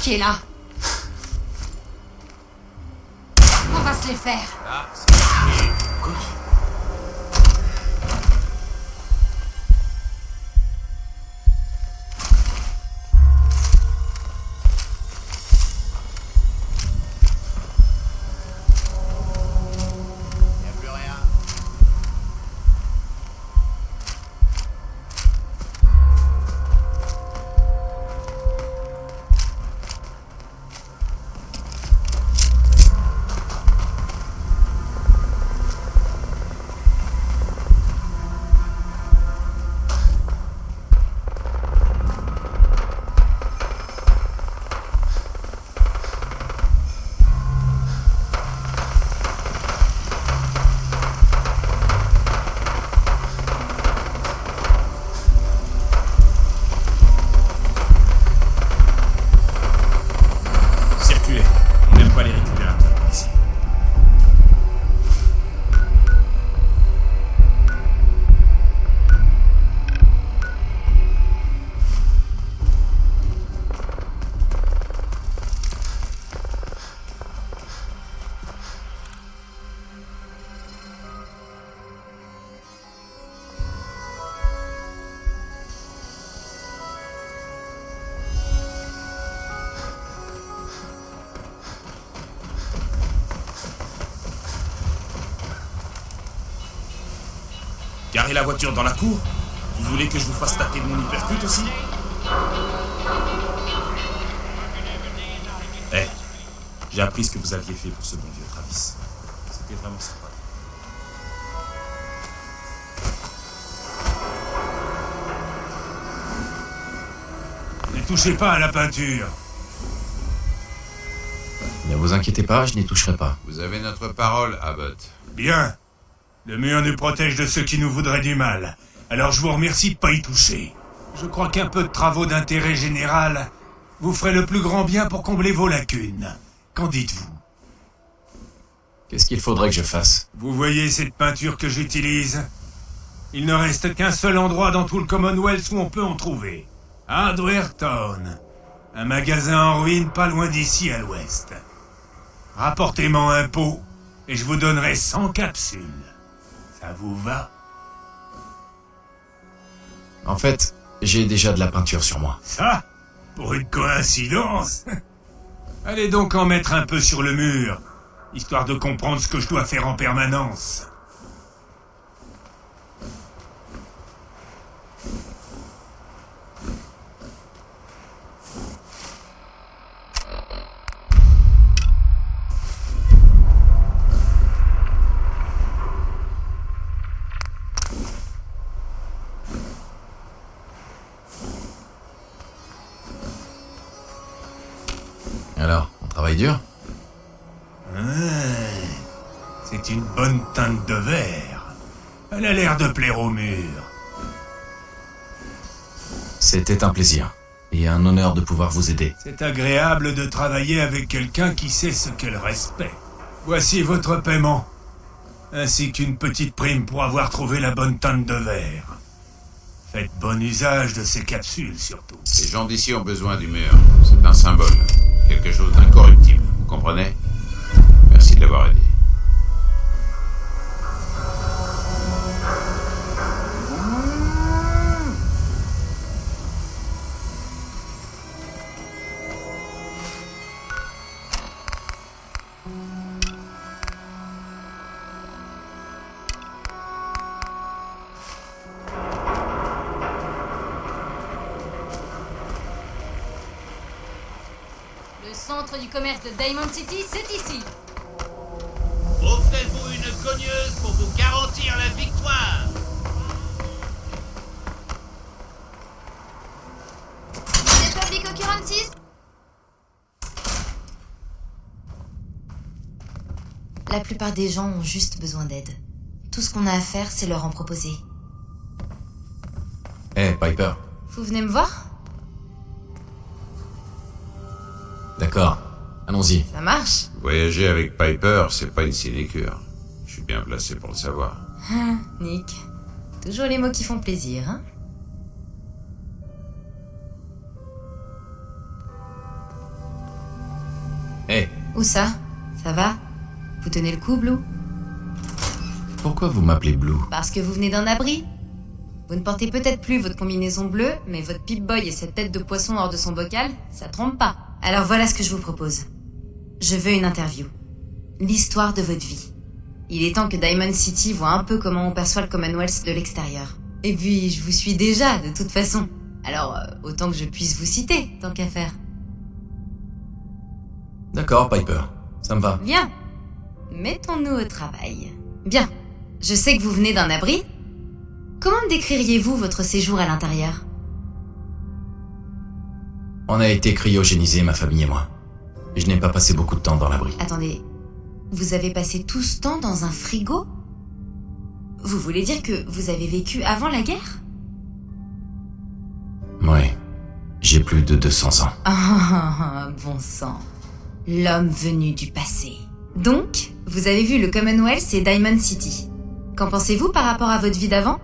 qui est là. On va se les faire. Ah, c'est parti. Quoi? Y'a plus rien. Circulez. On n'aime pas les récupérateurs ici. Garez la voiture dans la cour. Vous voulez que je vous fasse taper de mon hypercute aussi? Eh, j'ai appris ce que vous aviez fait pour ce bon vieux Travis. C'était vraiment sympa. Ne touchez pas à la peinture. Ne vous inquiétez pas, je n'y toucherai pas. Vous avez notre parole, Abbott. Bien. Le mur nous protège de ceux qui nous voudraient du mal. Alors je vous remercie de pas y toucher. Je crois qu'un peu de travaux d'intérêt général vous ferait le plus grand bien pour combler vos lacunes. Qu'en dites-vous? Qu'est-ce qu'il faudrait que je fasse? Vous voyez cette peinture que j'utilise? Il ne reste qu'un seul endroit dans tout le Commonwealth où on peut en trouver. Hardware Town. Un magasin en ruine pas loin d'ici à l'ouest. Rapportez-moi un pot et je vous donnerai 100 capsules. Ça vous va? En fait, j'ai déjà de la peinture sur moi. Ça? Pour une coïncidence? Allez donc en mettre un peu sur le mur, histoire de comprendre ce que je dois faire en permanence. Alors, on travaille dur? Ouais, c'est une bonne teinte de verre. Elle a l'air de plaire au mur. C'était un plaisir. Et un honneur de pouvoir vous aider. C'est agréable de travailler avec quelqu'un qui sait ce qu'elle respecte. Voici votre paiement, ainsi qu'une petite prime pour avoir trouvé la bonne teinte de verre. Faites bon usage de ces capsules, surtout. Les gens d'ici ont besoin du mur. C'est un symbole. Quelque chose d'incorruptible. Vous comprenez? Merci de l'avoir aidé. Le centre du commerce de Diamond City, c'est ici. Offrez-vous une cogneuse pour vous garantir la victoire. Les Public Occurrences? La plupart des gens ont juste besoin d'aide. Tout ce qu'on a à faire, c'est leur en proposer. Eh, Piper. Vous venez me voir? D'accord. Allons-y. Ça marche. Voyager avec Piper, c'est pas une sinécure. Je suis bien placé pour le savoir. Nick. Toujours les mots qui font plaisir, hein? Hé, Où ça? Ça va? Vous tenez le coup, Blue? pourquoi vous m'appelez Blue? Parce que vous venez d'un abri. Vous ne portez peut-être plus votre combinaison bleue, mais votre Pip-Boy et cette tête de poisson hors de son bocal, ça trompe pas. Alors voilà ce que je vous propose. Je veux une interview. L'histoire de votre vie. Il est temps que Diamond City voit un peu comment on perçoit le Commonwealth de l'extérieur. Et puis, je vous suis déjà, de toute façon. Alors, autant que je puisse vous citer, tant qu'à faire. D'accord, Piper. Ça me va. Bien. Mettons-nous au travail. Bien. Je sais que vous venez d'un abri. Comment décririez-vous votre séjour à l'intérieur? On a été cryogénisés, ma famille et moi. Et je n'ai pas passé beaucoup de temps dans l'abri. Attendez, vous avez passé tout ce temps dans un frigo? Vous voulez dire que vous avez vécu avant la guerre? Ouais. J'ai plus de 200 ans. Ah, bon sang. L'homme venu du passé. Donc, vous avez vu le Commonwealth et Diamond City. Qu'en pensez-vous par rapport à votre vie d'avant?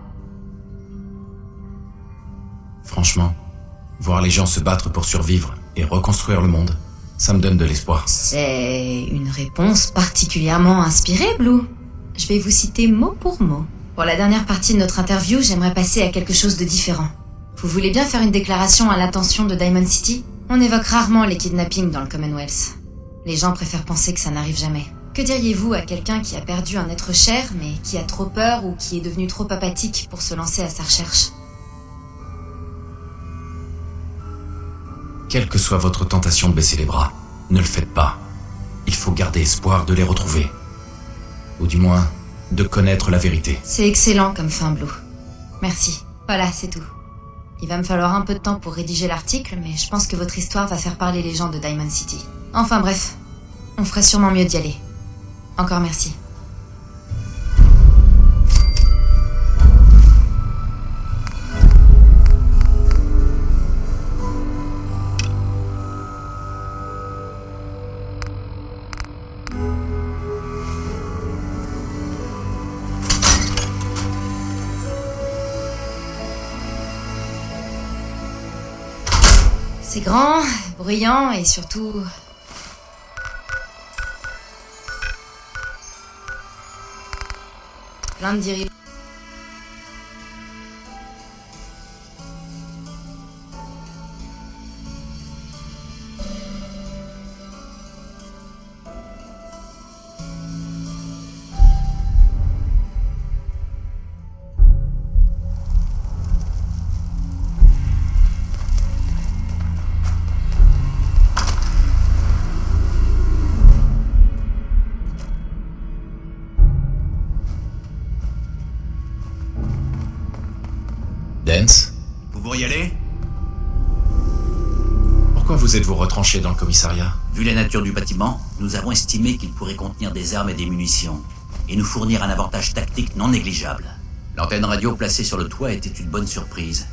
Franchement, voir les gens se battre pour survivre et reconstruire le monde, ça me donne de l'espoir. C'est une réponse particulièrement inspirée, Blue. Je vais vous citer mot pour mot. Pour la dernière partie de notre interview, j'aimerais passer à quelque chose de différent. Vous voulez bien faire une déclaration à l'attention de Diamond City? On évoque rarement les kidnappings dans le Commonwealth. Les gens préfèrent penser que ça n'arrive jamais. Que diriez-vous à quelqu'un qui a perdu un être cher, mais qui a trop peur ou qui est devenu trop apathique pour se lancer à sa recherche? Quelle que soit votre tentation de baisser les bras, ne le faites pas. Il faut garder espoir de les retrouver. Ou du moins, de connaître la vérité. C'est excellent comme fin, Blue. Merci. Voilà, c'est tout. Il va me falloir un peu de temps pour rédiger l'article, mais je pense que votre histoire va faire parler les gens de Diamond City. Enfin bref, on ferait sûrement mieux d'y aller. Encore merci. C'est grand, bruyant et surtout... plein de dirigeants. Dance, Vous pourriez y aller? pourquoi vous êtes-vous retranché dans le commissariat? Vu la nature du bâtiment, nous avons estimé qu'il pourrait contenir des armes et des munitions, et nous fournir un avantage tactique non négligeable. L'antenne radio placée sur le toit était une bonne surprise,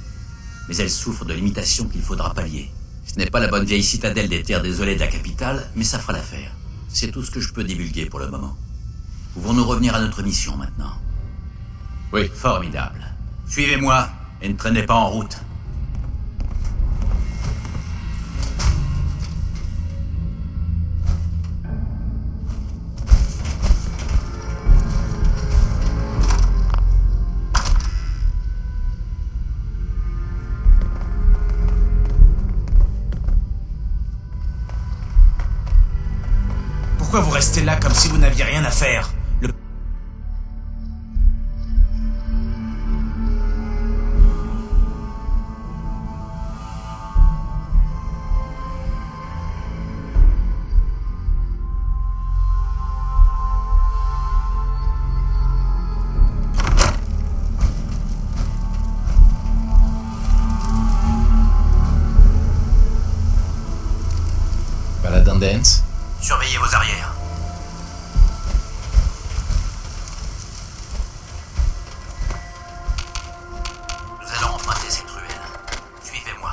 mais elle souffre de limitations qu'il faudra pallier. Ce n'est pas la bonne vieille citadelle des terres désolées de la capitale, mais ça fera l'affaire. C'est tout ce que je peux divulguer pour le moment. Pouvons-nous revenir à notre mission maintenant? Oui. Formidable. Suivez-moi et ne traînez pas en route. Pourquoi vous restez là comme si vous n'aviez rien à faire? Paladin Dance? Surveillez vos arrières. Nous allons emprunter cette ruelle. Suivez-moi.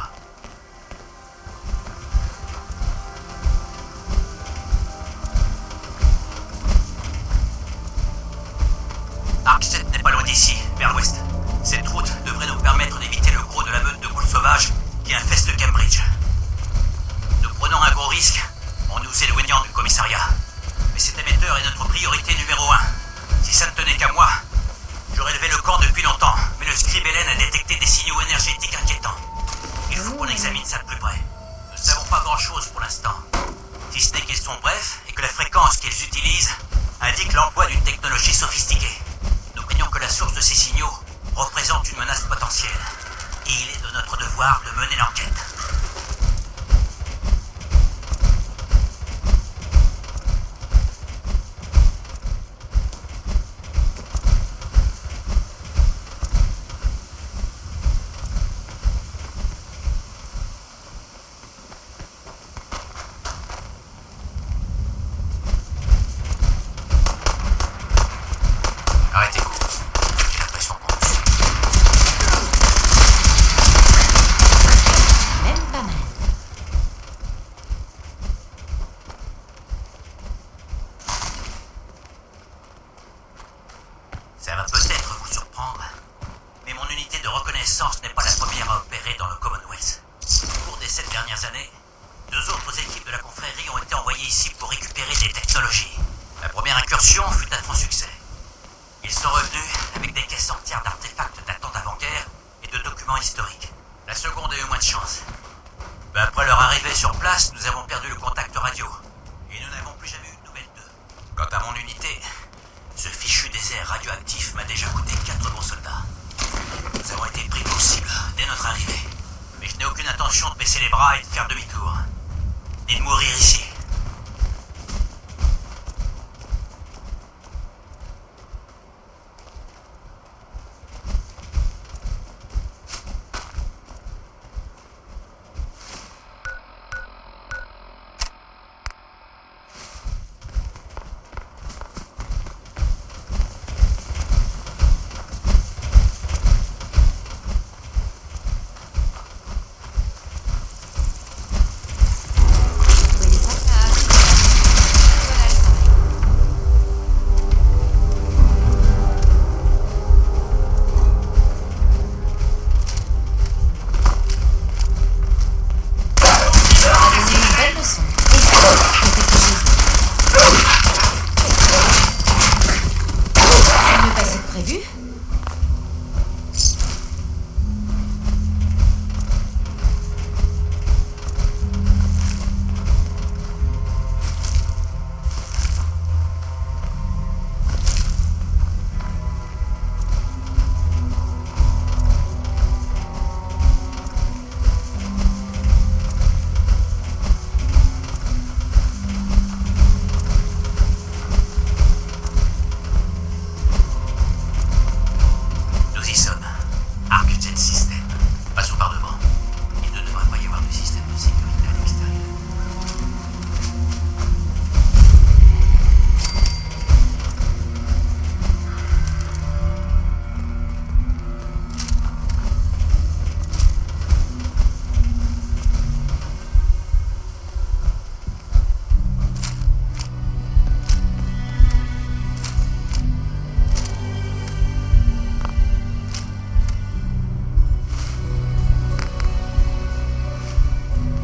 Arc 7 n'est pas loin d'ici, vers l'ouest. Cette route devrait nous permettre d'éviter le gros de la meute de boules sauvages qui infeste Cambridge. Nous prenons un gros risque en nous éloignant du examine ça de plus près. Nous ne savons pas grand-chose pour l'instant. Si ce n'est qu'ils sont brefs et que la fréquence qu'ils utilisent indique l'emploi d'une technologie sophistiquée. Nous craignons que la source de ces signaux représente une menace potentielle. Et il est de notre devoir de mener l'enquête. Arrêtez-vous. J'ai l'impression qu'on nous suit. Même pas mal. Ça va peut-être vous surprendre, mais mon unité de reconnaissance n'est pas la première à opérer dans le Commonwealth. Au cours des 7 dernières années, 2 autres équipes de la confrérie ont été envoyées ici pour récupérer des technologies. La première incursion fut un franc succès. Ils sont revenus avec des caisses entières d'artefacts datant d'avant-guerre et de documents historiques. La seconde a eu moins de chance. Peu après leur arrivée sur place, nous avons perdu le contact radio. Et nous n'avons plus jamais eu de nouvelles d'eux. Quant à mon unité, ce fichu désert radioactif m'a déjà coûté 4 bons soldats. Nous avons été pris pour cible dès notre arrivée. Mais je n'ai aucune intention de baisser les bras et de faire demi-tour. Ni de mourir ici.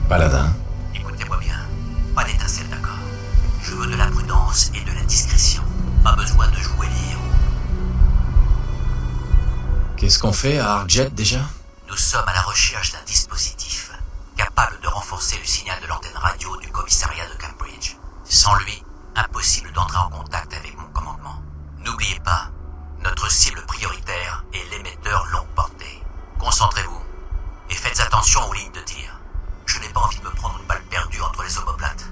Paladin. Écoutez-moi bien. Pas d'étincelle, d'accord? Je veux de la prudence et de la discrétion. Pas besoin de jouer les héros. Qu'est-ce qu'on fait à Arcjet déjà? Nous sommes à la recherche d'un dispositif capable de renforcer le signal de l'antenne radio du commissariat de Cambridge. Sans lui, impossible d'entrer en contact avec mon commandement. N'oubliez pas, notre cible prioritaire est l'émetteur longue portée. Concentrez-vous et faites attention aux lignes de tir. Je n'ai pas envie de me prendre une balle perdue entre les omoplates.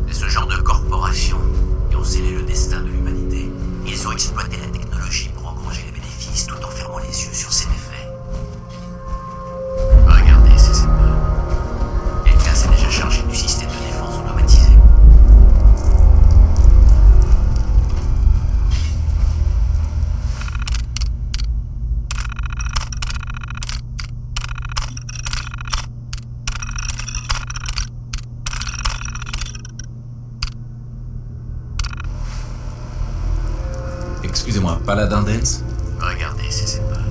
C'est ce genre de corporations qui ont scellé le destin de l'humanité. Ils ont exploité la technologie pour engranger les bénéfices tout en fermant les yeux sur ses méfaits. Regardez ces épaules. Quelqu'un s'est déjà chargé du système de défense automatisé. Excusez-moi, Paladin Dance? Regardez ces épaules.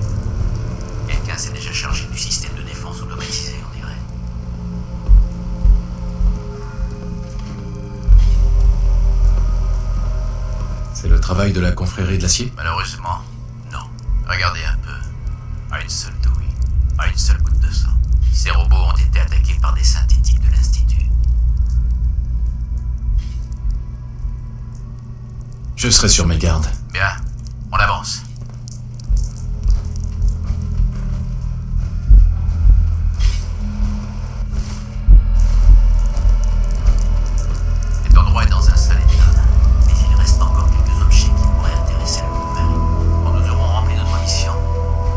travail de la confrérie de l'acier? Malheureusement, non. Regardez un peu. Pas une seule douille, pas une seule goutte de sang. Ces robots ont été attaqués par des synthétiques de l'Institut. Je serai sur mes gardes. Bien, on avance. Cet endroit est dans un sale état, mais il reste encore quelques objets qui pourraient intéresser la confrérie. Quand nous aurons rempli notre mission,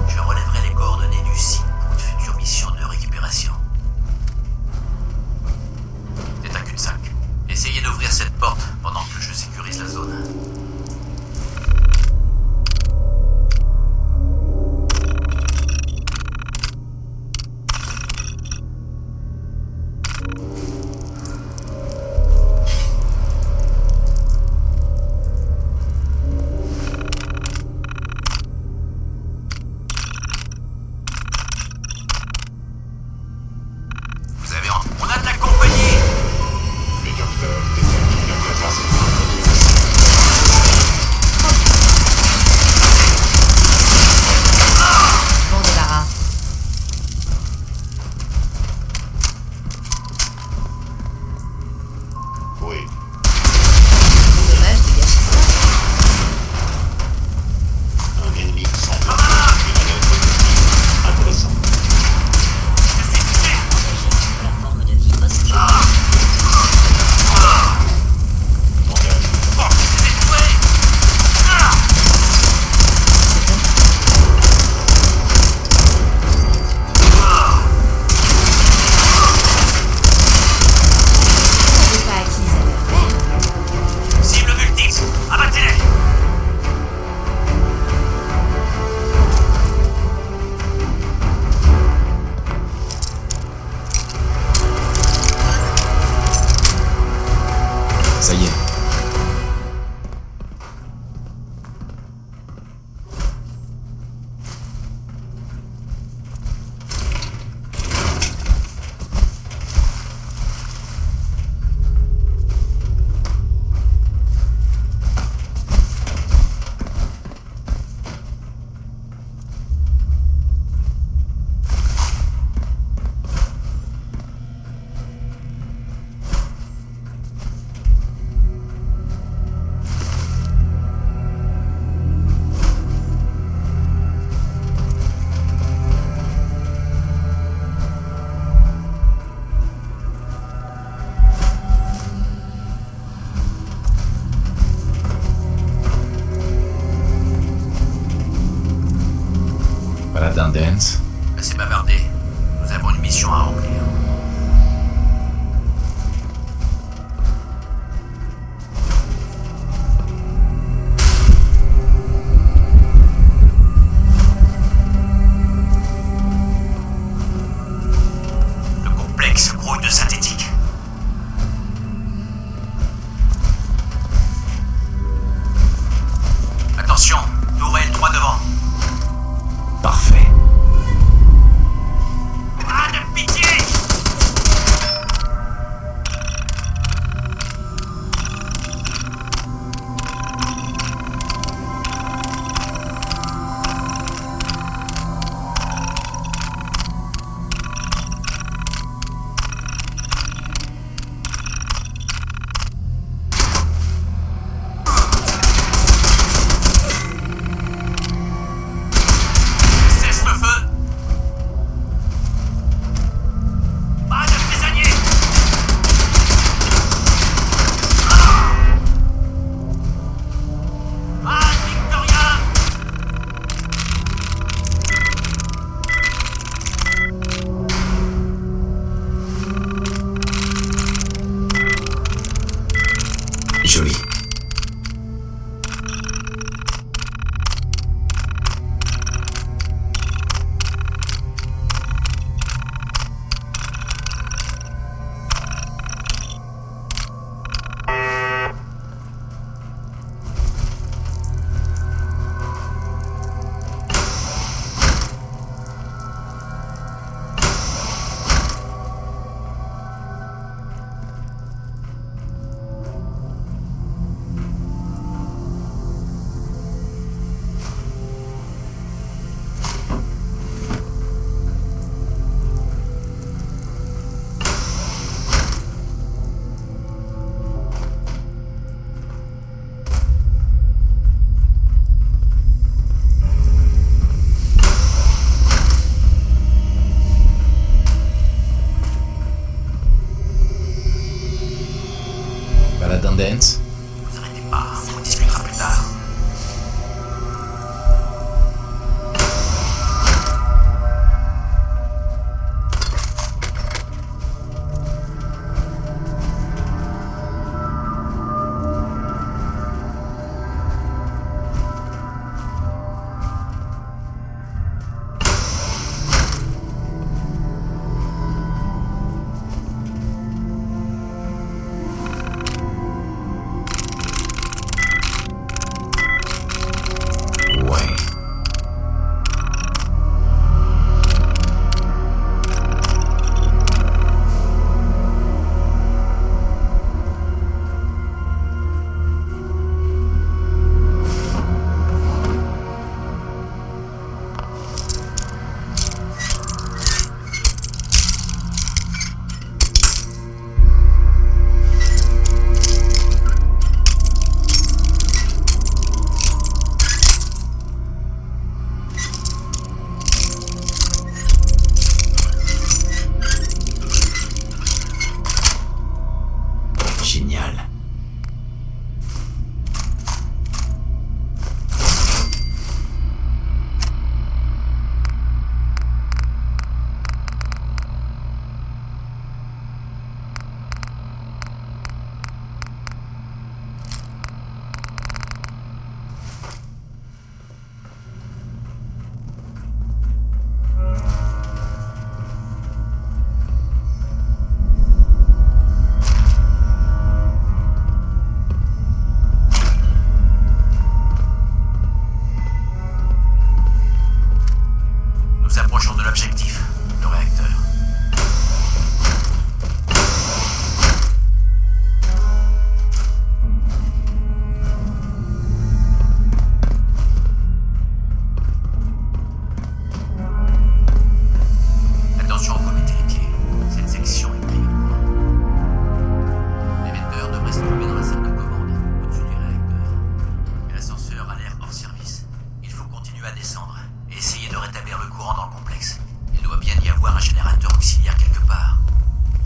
je relèverai les coordonnées du site pour une future mission de récupération. C'est un cul-de-sac. Essayez d'ouvrir cette porte pendant que je sécurise la zone. Vous avez on a de la compagnie. Le docteur détermine la présence Bon débarras. Oui. Dommage de gâcher ça. Un ennemi semble faire une manœuvre technique intéressante. Je savais pas à qui ils avaient affaire. Cible multiple, abattez-les. Ça y est. Paladin Dance. Assez bavardé. Nous avons une mission à remplir. Le complexe grouille de synthétique. Attention, tourelle 3 devant. Parfait. Ah, de pitié! et essayez de rétablir le courant dans le complexe. Il doit bien y avoir un générateur auxiliaire quelque part.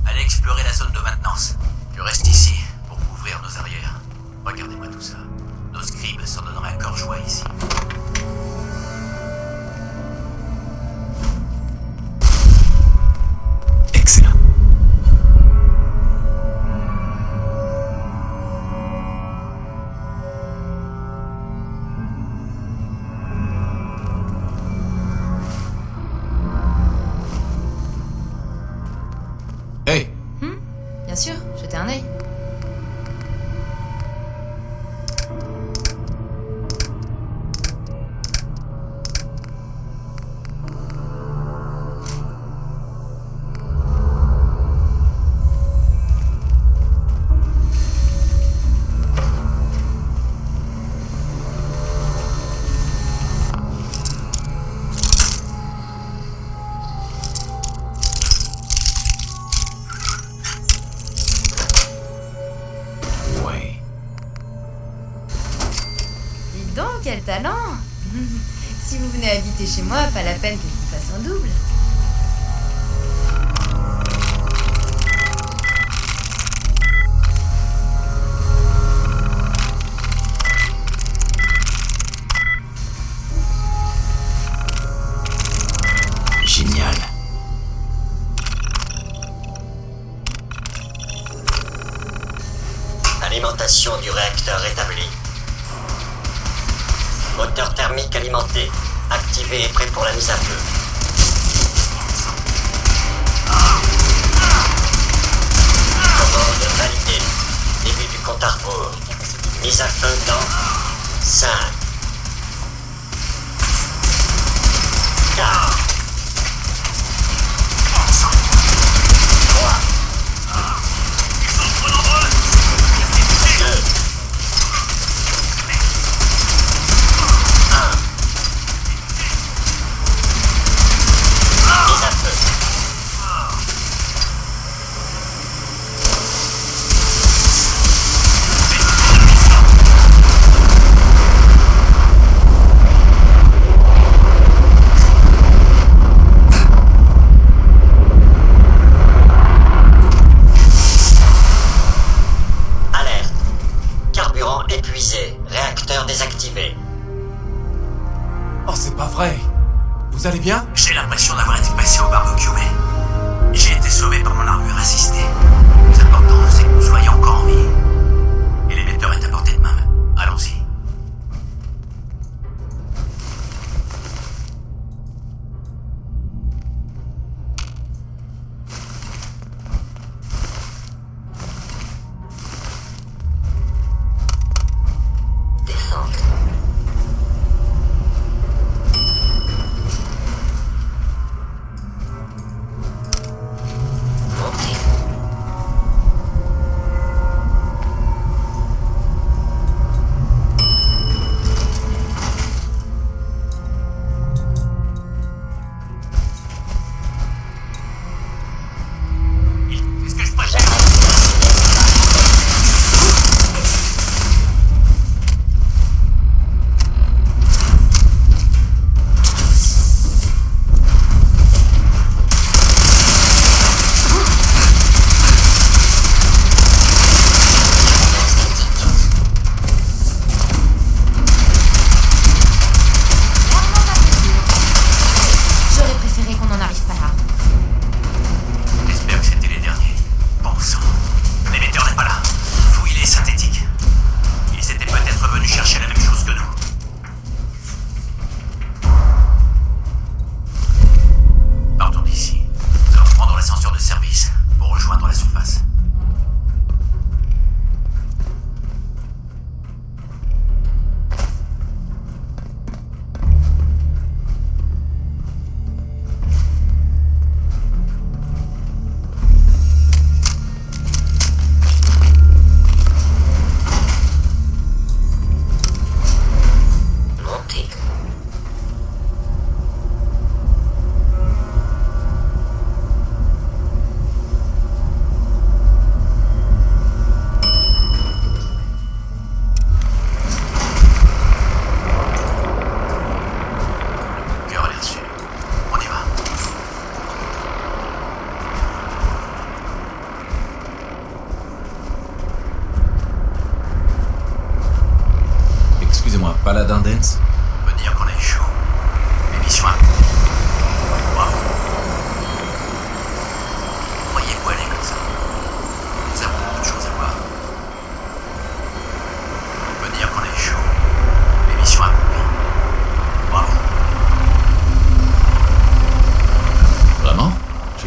Allez explorer la zone de maintenance. Je reste ici pour couvrir nos arrières. Regardez-moi tout ça. Nos scribes s'en donneraient à cœur joie ici. Excellent. Hey, Bien sûr, jetez un œil. Ouais. Dis donc, quel talent. Si vous venez habiter chez moi, pas la peine que je vous fasse un double. Génial. Alimentation du réacteur rétablie. Moteur thermique alimenté. Activé et prêt pour la mise à feu. Commande validée. Début du compte à rebours. Mise à feu dans 5, 4, 3, 2, 1. Mise à feu. Alerte. Carburant épuisé. Réacteur désactivé. Oh, c'est pas vrai. Vous allez bien? J'ai l'impression d'avoir été passé au barbecue, mais j'ai été sauvé par mon armure assistée. Le plus important, c'est que nous soyons encore en vie. Et l'émetteur est à portée de main. Allons-y. Descente. Montée.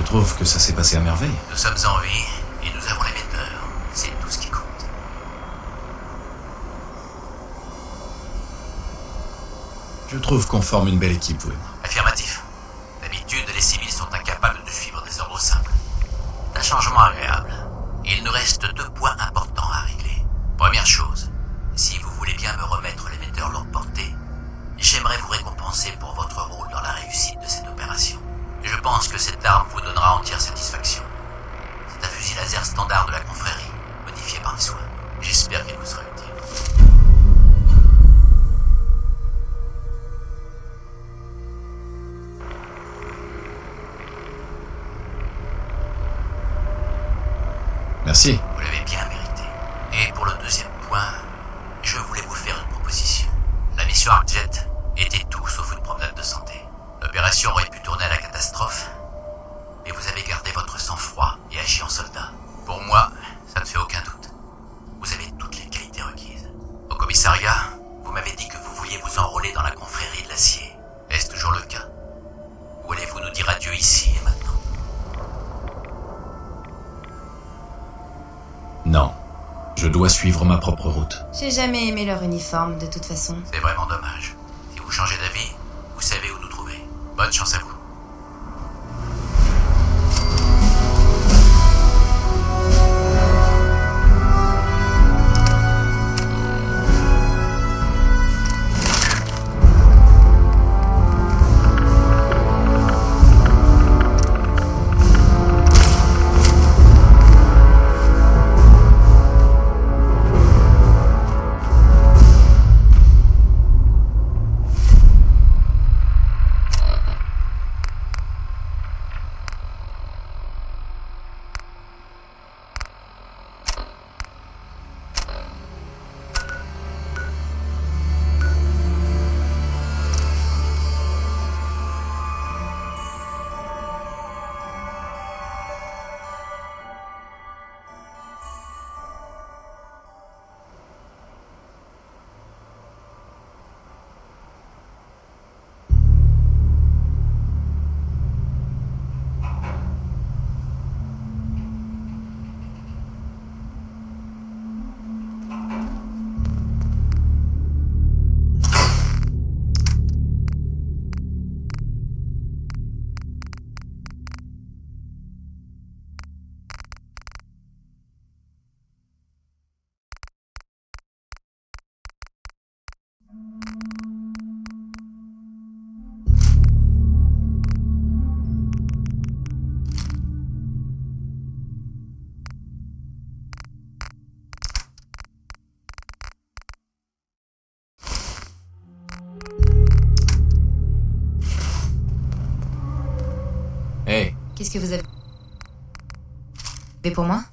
trouve que ça s'est passé à merveille. Nous sommes en vie et nous avons l'émetteur. C'est tout ce qui compte. Je trouve qu'on forme une belle équipe, vous et moi. Affirmatif. D'habitude, les civils sont incapables de suivre des ordres simples. C'est un changement agréable. Il nous reste 2 points importants à régler. Première chose, si vous voulez bien me remettre l'émetteur longue portée, j'aimerais vous récompenser pour votre rôle dans la réussite de cette opération. Je pense que cette arme vous donnera entière satisfaction. C'est un fusil laser standard de la confrérie, modifié par des soins. J'espère qu'il vous sera utile. Merci. Vous l'avez bien mérité. Et pour le deuxième point, je voulais vous faire une proposition. La mission ArcJet était tout sauf une promenade de santé. L'opération aurait pu tourner à la catastrophe, mais vous avez gardé votre sang-froid et agi en soldat. Pour moi, ça ne fait aucun doute. Vous avez toutes les qualités requises. Au commissariat, vous m'avez dit que vous vouliez vous enrôler dans la confrérie de l'acier. Est-ce toujours le cas? Ou allez-vous nous dire adieu ici et maintenant? Non. Je dois suivre ma propre route. J'ai jamais aimé leur uniforme, de toute façon. C'est vraiment dommage. Si vous changez d'avis, vous savez où nous trouver. Bonne chance à vous. Hey, Qu'est-ce que vous avez pour moi?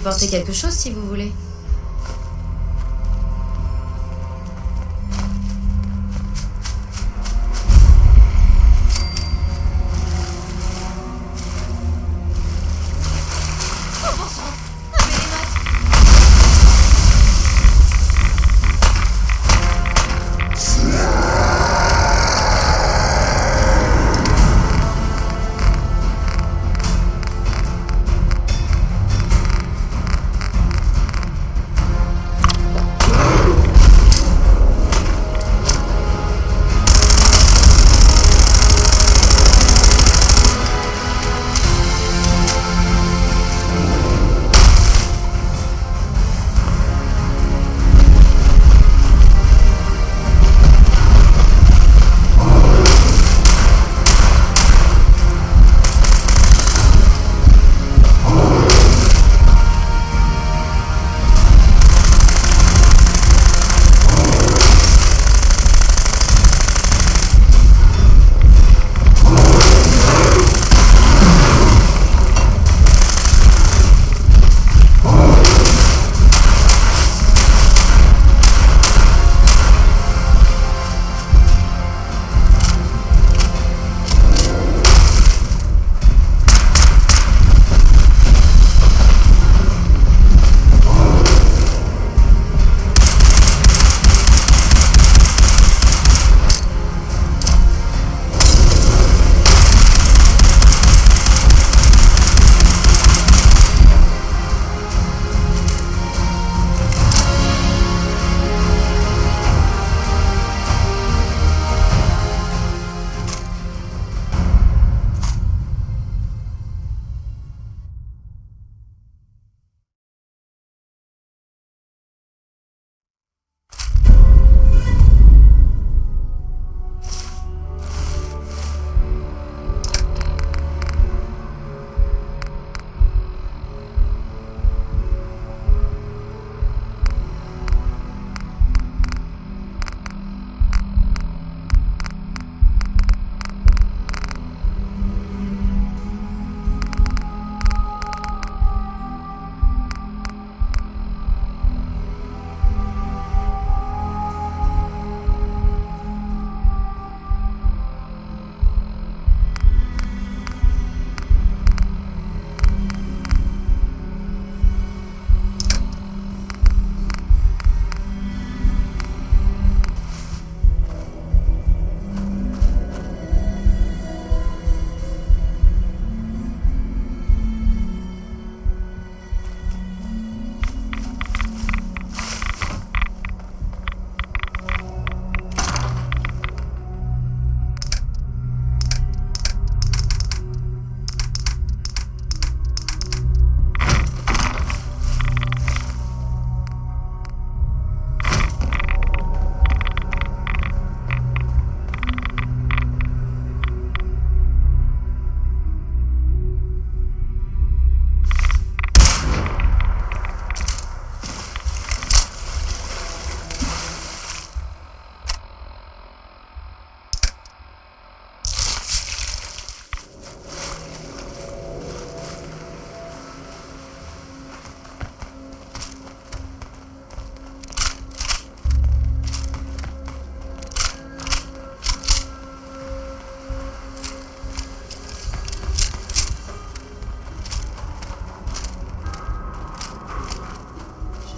porter quelque chose si vous voulez.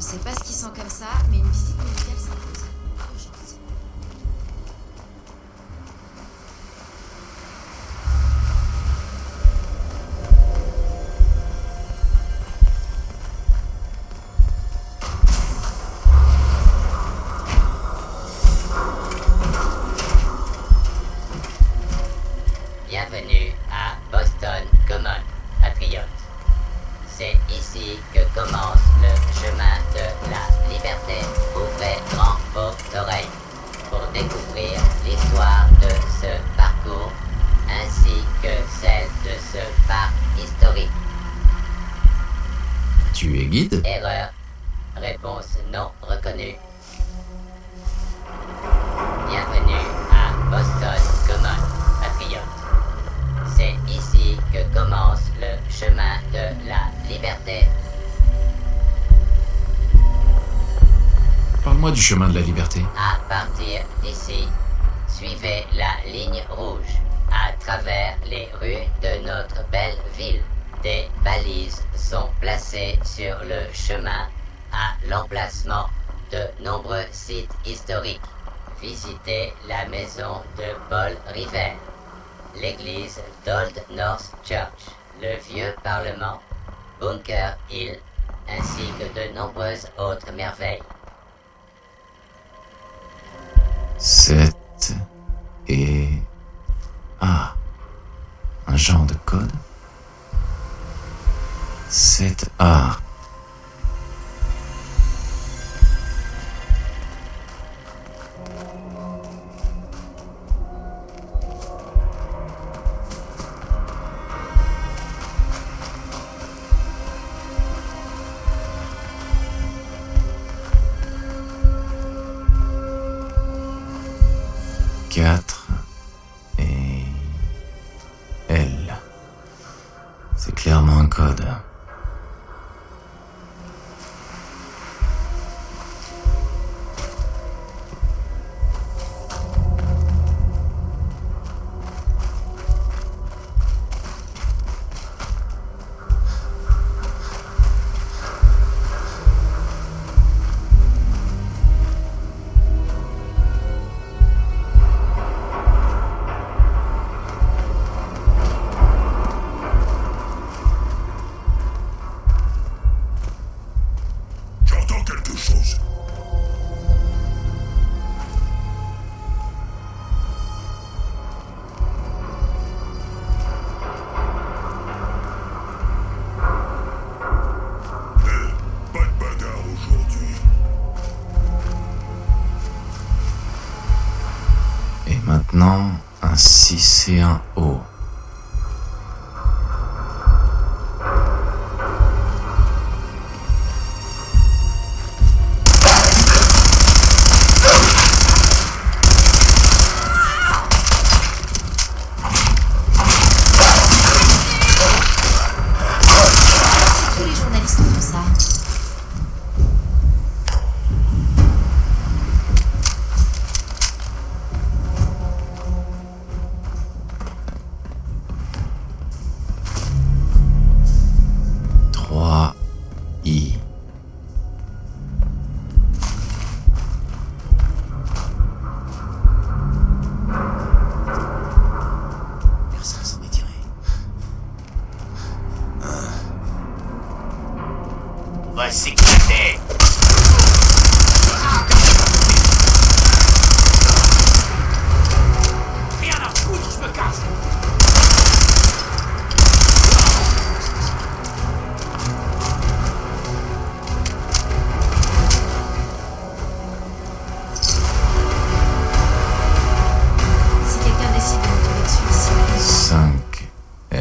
Je sais pas ce qui sent comme ça, mais une visite médicale s'impose. Urgence. Bienvenue à Boston Common, patriote. C'est ici que commence le chemin de la liberté. Ouvrez grand vos oreilles pour découvrir l'histoire de ce parcours ainsi que celle de ce parc historique. Tu es guide? Erreur. Réponse non reconnue. Bienvenue à Boston Common, patriote. C'est ici que commence le chemin de la liberté. Parlez-moi du chemin de la liberté. À partir d'ici, suivez la ligne rouge à travers les rues de notre belle ville. Des balises sont placées sur le chemin à l'emplacement de nombreux sites historiques. Visitez la maison de Paul River, l'église d'Old North Church, le vieux parlement, Bunker Hill, ainsi que de nombreuses autres merveilles. 7 et... Ah, un genre de code. 7A. Et L. C'est clairement un code. J'entends quelque chose. Pas de bagarre aujourd'hui. Et maintenant, un 6 et un O. Tous les journalistes font ça. Trois I. Personne s'en est tiré. On va s'éclater. Rien à foutre, je me casse. Si quelqu'un décide de nous tomber dessus ici, 5 R.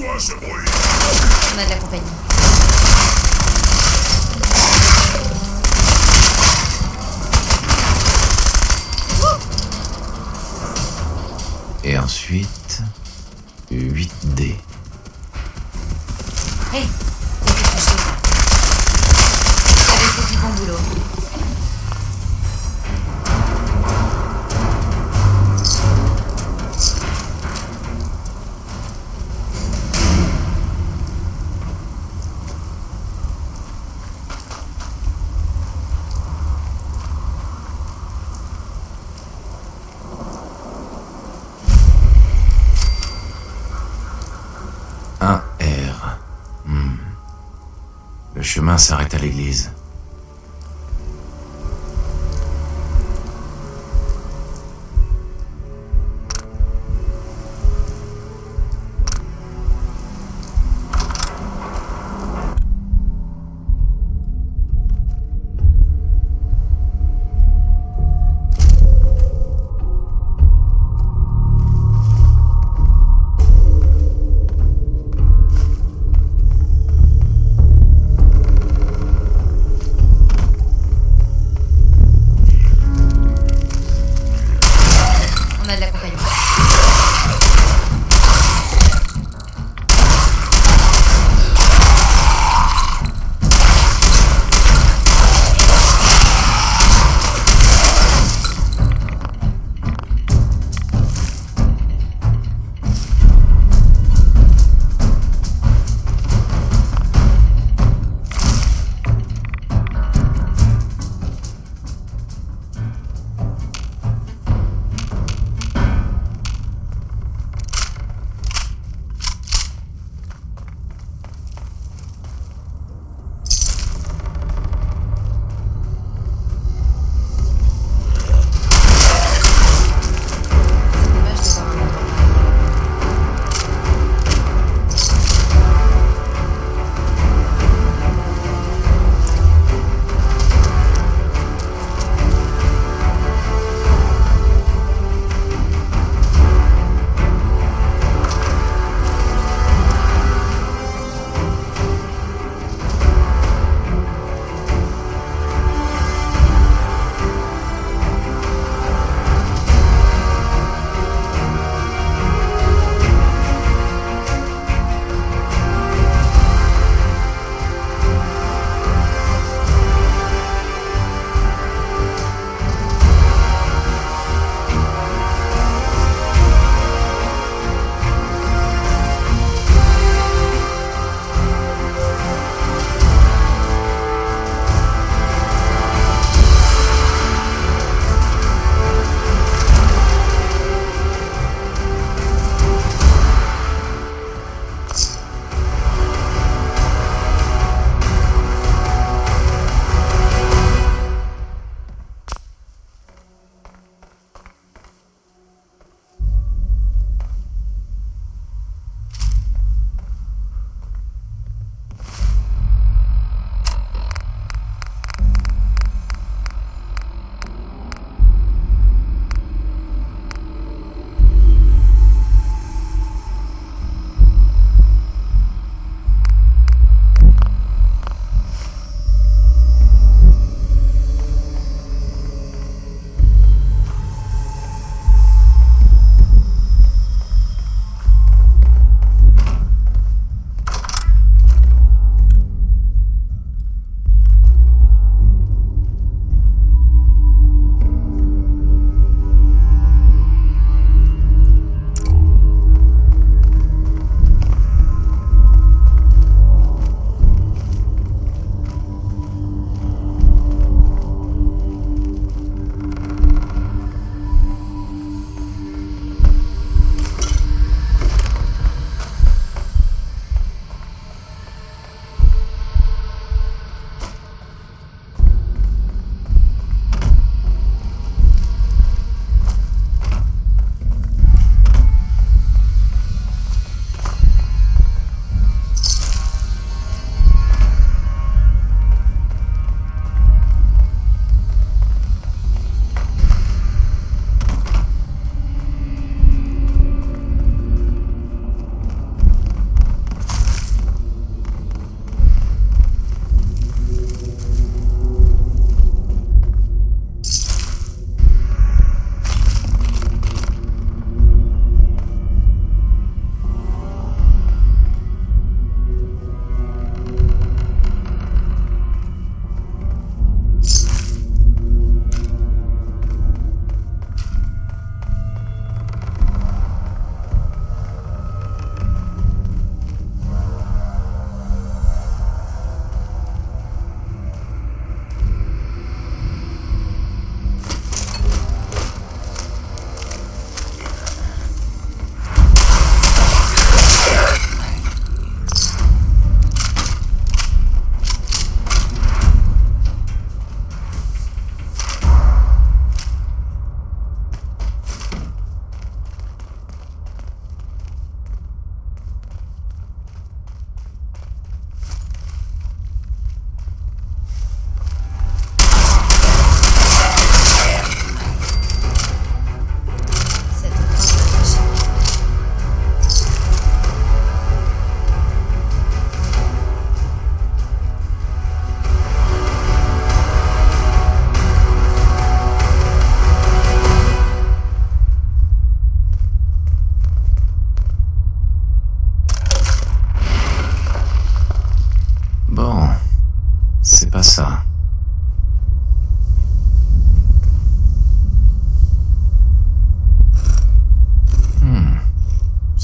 quoi ce bruit? On a de la compagnie. Et ensuite, 8D. Hé, il y a quelque chose là. Vous avez fait du bon boulot. Un R. Le chemin s'arrête à l'église. On a de la compagnie.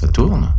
Ça tourne?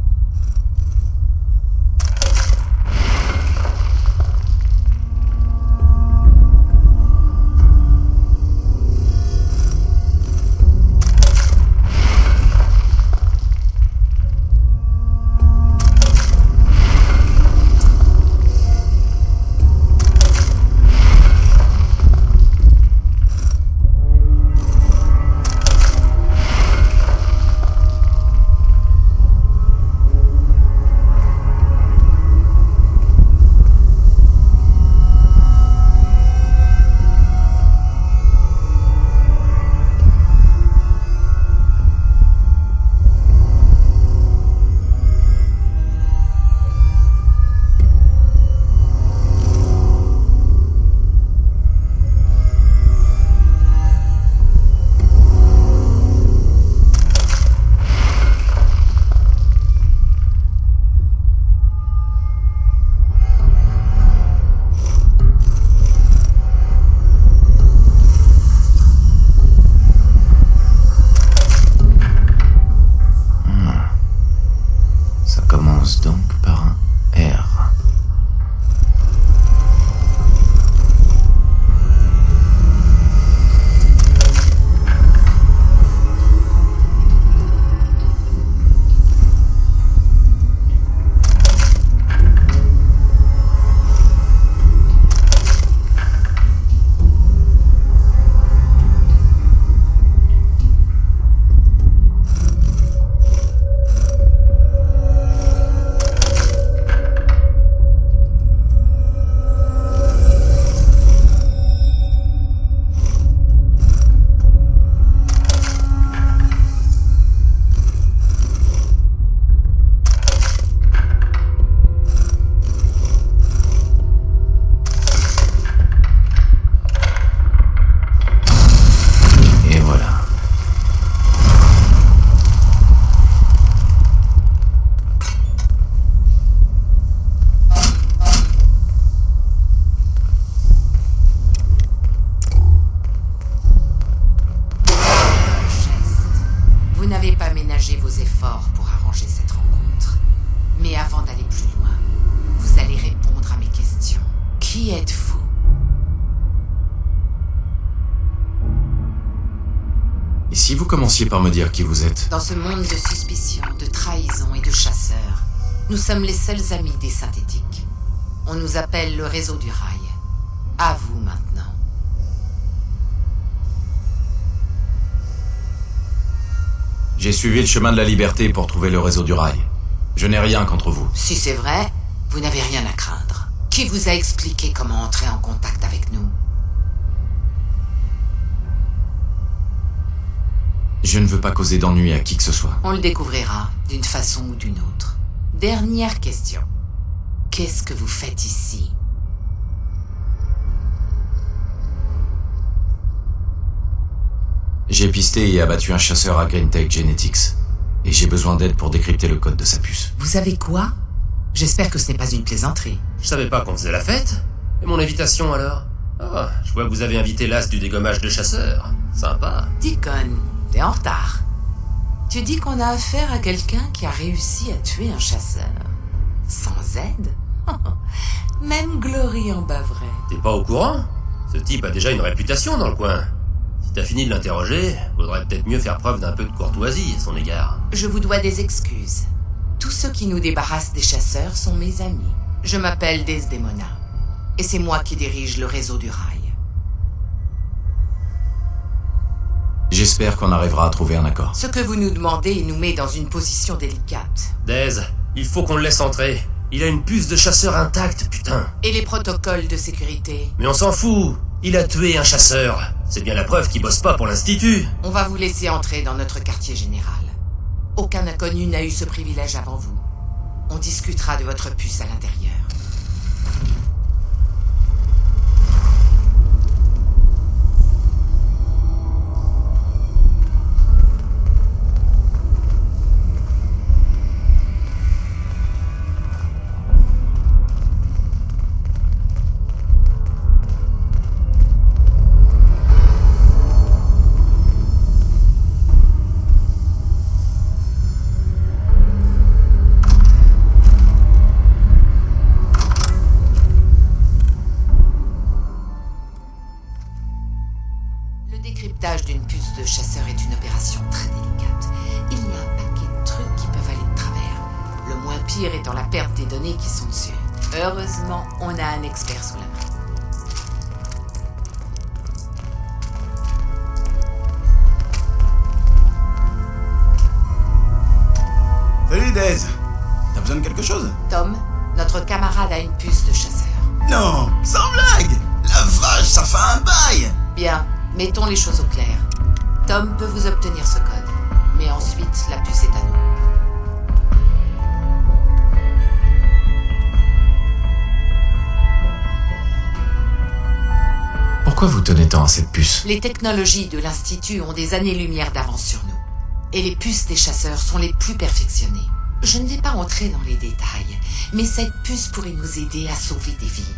Donc par un R. ménager vos efforts pour arranger cette rencontre. Mais avant d'aller plus loin, vous allez répondre à mes questions. Qui êtes-vous? Et si vous commenciez par me dire qui vous êtes? Dans ce monde de suspicion, de trahison et de chasseurs, nous sommes les seuls amis des synthétiques. On nous appelle le réseau du rail. À vous maintenant. J'ai suivi le chemin de la liberté pour trouver le réseau du rail. Je n'ai rien contre vous. Si c'est vrai, vous n'avez rien à craindre. Qui vous a expliqué comment entrer en contact avec nous? Je ne veux pas causer d'ennui à qui que ce soit. On le découvrira, d'une façon ou d'une autre. Dernière question. Qu'est-ce que vous faites ici? J'ai pisté et abattu un chasseur à Greentech Genetics. Et j'ai besoin d'aide pour décrypter le code de sa puce. Vous avez quoi? J'espère que ce n'est pas une plaisanterie. Je savais pas qu'on faisait la fête. Et mon invitation alors? Ah, je vois que vous avez invité l'as du dégommage de chasseurs. Sympa. Deacon, t'es en retard. Tu dis qu'on a affaire à quelqu'un qui a réussi à tuer un chasseur. Sans aide? Même Glory en bavrait. T'es pas au courant? Ce type a déjà une réputation dans le coin. Si t'as fini de l'interroger, vaudrait peut-être mieux faire preuve d'un peu de courtoisie à son égard. Je vous dois des excuses. Tous ceux qui nous débarrassent des chasseurs sont mes amis. Je m'appelle Desdemona. Et c'est moi qui dirige le réseau du rail. J'espère qu'on arrivera à trouver un accord. Ce que vous nous demandez nous met dans une position délicate. Dez, il faut qu'on le laisse entrer. Il a une puce de chasseur intacte, putain. Et les protocoles de sécurité? Mais on s'en fout. Il a tué un chasseur. C'est bien la preuve qu'il bosse pas pour l'Institut. On va vous laisser entrer dans notre quartier général. Aucun inconnu n'a eu ce privilège avant vous. On discutera de votre puce à l'intérieur. pire étant la perte des données qui sont dessus. Heureusement, on a un expert sous la main. Salut Daisy. T'as besoin de quelque chose? Tom, notre camarade a une puce de chasseur. Non, sans blague. La vache, ça fait un bail. Bien, mettons les choses au clair. Tom peut vous obtenir ce code, mais ensuite la puce est à nous. Pourquoi vous tenez tant à cette puce? Les technologies de l'Institut ont des années-lumière d'avance sur nous. Et les puces des chasseurs sont les plus perfectionnées. Je ne vais pas entrer dans les détails, mais cette puce pourrait nous aider à sauver des vies.